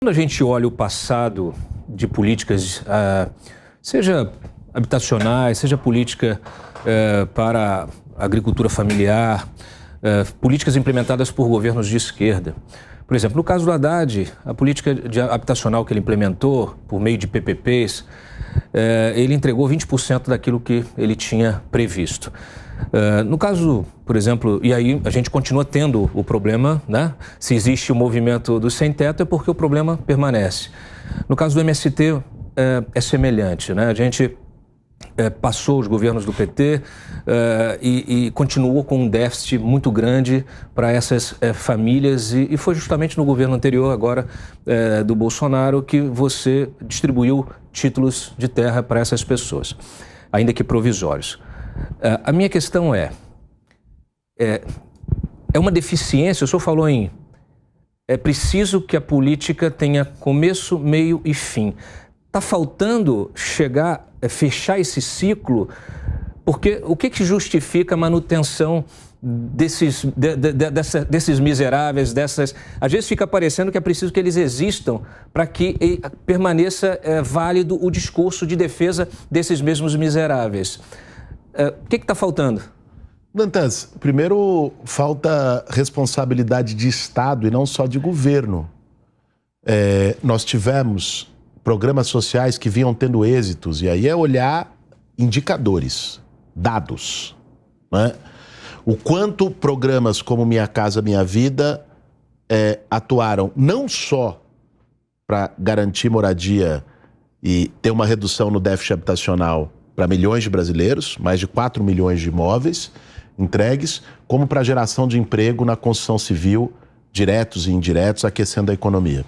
Quando a gente olha o passado de políticas, seja habitacionais, seja política para a agricultura familiar, políticas implementadas por governos de esquerda. Por exemplo, no caso do Haddad, a política habitacional que ele implementou por meio de PPPs, ele entregou 20% daquilo que ele tinha previsto. No caso, por exemplo, e aí a gente continua tendo o problema, né? Se existe o movimento do sem-teto é porque o problema permanece. No caso do MST é semelhante, né? A gente passou os governos do PT e continuou com um déficit muito grande para essas famílias e foi justamente no governo anterior, agora do Bolsonaro, que você distribuiu títulos de terra para essas pessoas, ainda que provisórios. A minha questão é uma deficiência, o senhor falou é preciso que a política tenha começo, meio e fim. Está faltando fechar esse ciclo, porque o que justifica a manutenção desses miseráveis, às vezes fica parecendo que é preciso que eles existam para que permaneça válido o discurso de defesa desses mesmos miseráveis. O que está faltando? Dantas, primeiro falta responsabilidade de Estado e não só de governo. Nós tivemos programas sociais que vinham tendo êxitos, e aí é olhar indicadores, dados, né? O quanto programas como Minha Casa Minha Vida atuaram não só para garantir moradia e ter uma redução no déficit habitacional para milhões de brasileiros, mais de 4 milhões de imóveis entregues, como para a geração de emprego na construção civil, diretos e indiretos, aquecendo a economia.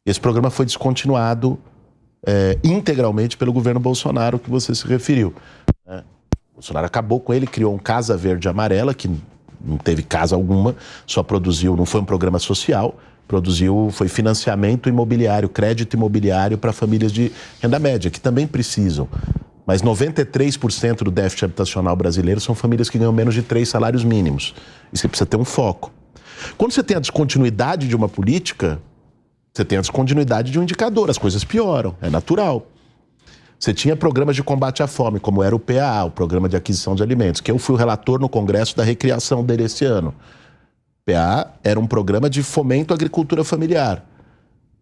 Esse programa foi descontinuado integralmente pelo governo Bolsonaro, que você se referiu. Bolsonaro acabou com ele, criou um Casa Verde Amarela, que não teve casa alguma, só produziu, não foi um programa social, foi financiamento imobiliário, crédito imobiliário para famílias de renda média, que também precisam. Mas 93% do déficit habitacional brasileiro são famílias que ganham menos de 3 salários mínimos. E você precisa ter um foco. Quando você tem a descontinuidade de uma política, você tem a descontinuidade de um indicador, as coisas pioram, é natural. Você tinha programas de combate à fome, como era o PAA, o Programa de Aquisição de Alimentos, que eu fui o relator no Congresso da recriação dele esse ano. O PAA era um programa de fomento à agricultura familiar.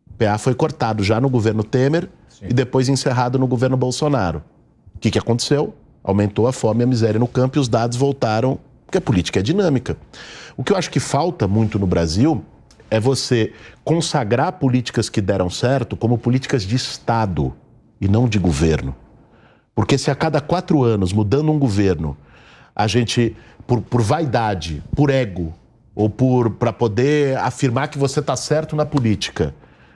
O PAA foi cortado já no governo Temer. Sim. E depois encerrado no governo Bolsonaro. O que aconteceu? Aumentou a fome e a miséria no campo e os dados voltaram, porque a política é dinâmica. O que eu acho que falta muito no Brasil é você consagrar políticas que deram certo como políticas de Estado e não de governo. Porque se a cada 4 anos, mudando um governo, a gente, por vaidade, por ego, ou para poder afirmar que você está certo na política,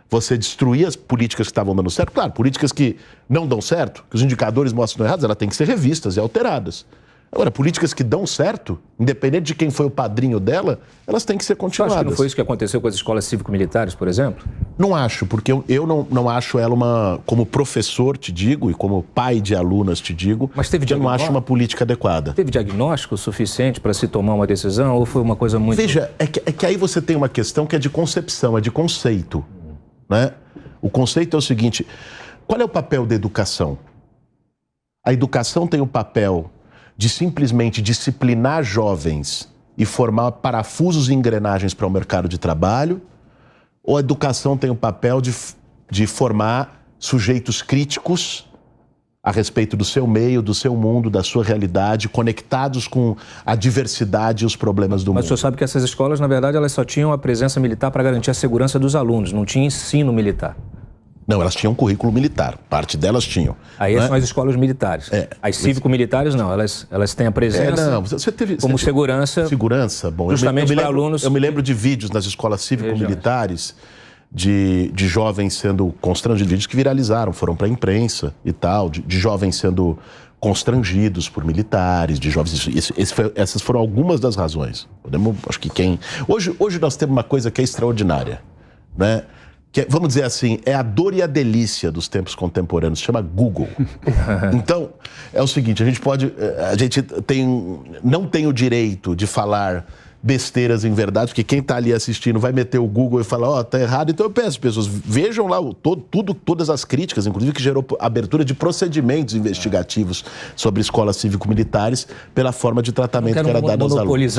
você destruir as políticas que estavam dando certo, claro, políticas que não dão certo, que os indicadores mostram errados, elas têm que ser revistas e alteradas. Agora, políticas que dão certo, independente de quem foi o padrinho dela, elas têm que ser continuadas. Você acha que não foi isso que aconteceu com as escolas cívico-militares, por exemplo? Não acho, porque eu não acho ela como professor, te digo, e como pai de alunas, te digo, mas teve que eu não acho uma política adequada. Teve diagnóstico suficiente para se tomar uma decisão ou foi uma coisa muito... Veja, é que aí você tem uma questão que é de concepção, é de conceito, né? O conceito é o seguinte, qual é o papel da educação? A educação tem o papel de simplesmente disciplinar jovens e formar parafusos e engrenagens para o mercado de trabalho, ou a educação tem o papel de formar sujeitos críticos a respeito do seu meio, do seu mundo, da sua realidade, conectados com a diversidade e os problemas do mundo? Mas o senhor sabe que essas escolas, na verdade, elas só tinham a presença militar para garantir a segurança dos alunos, não tinha ensino militar. Não, elas tinham currículo militar, parte delas tinham. Aí são as escolas militares. As cívico-militares não, elas têm a presença não, você teve segurança. Segurança, bom. Justamente para alunos. Eu me lembro de vídeos nas escolas cívico-militares de jovens sendo constrangidos, vídeos que viralizaram, foram para a imprensa e tal, de jovens sendo constrangidos por militares, de jovens. Essas foram algumas das razões. Acho que hoje nós temos uma coisa que é extraordinária, né? Que, vamos dizer assim, é a dor e a delícia dos tempos contemporâneos, se chama Google. Então, é o seguinte, a gente não tem o direito de falar besteiras em verdade, porque quem está ali assistindo vai meter o Google e falar, tá errado. Então eu peço às pessoas, vejam lá todas as críticas, inclusive que gerou abertura de procedimentos investigativos sobre escolas cívico-militares pela forma de tratamento que era dada aos alunos.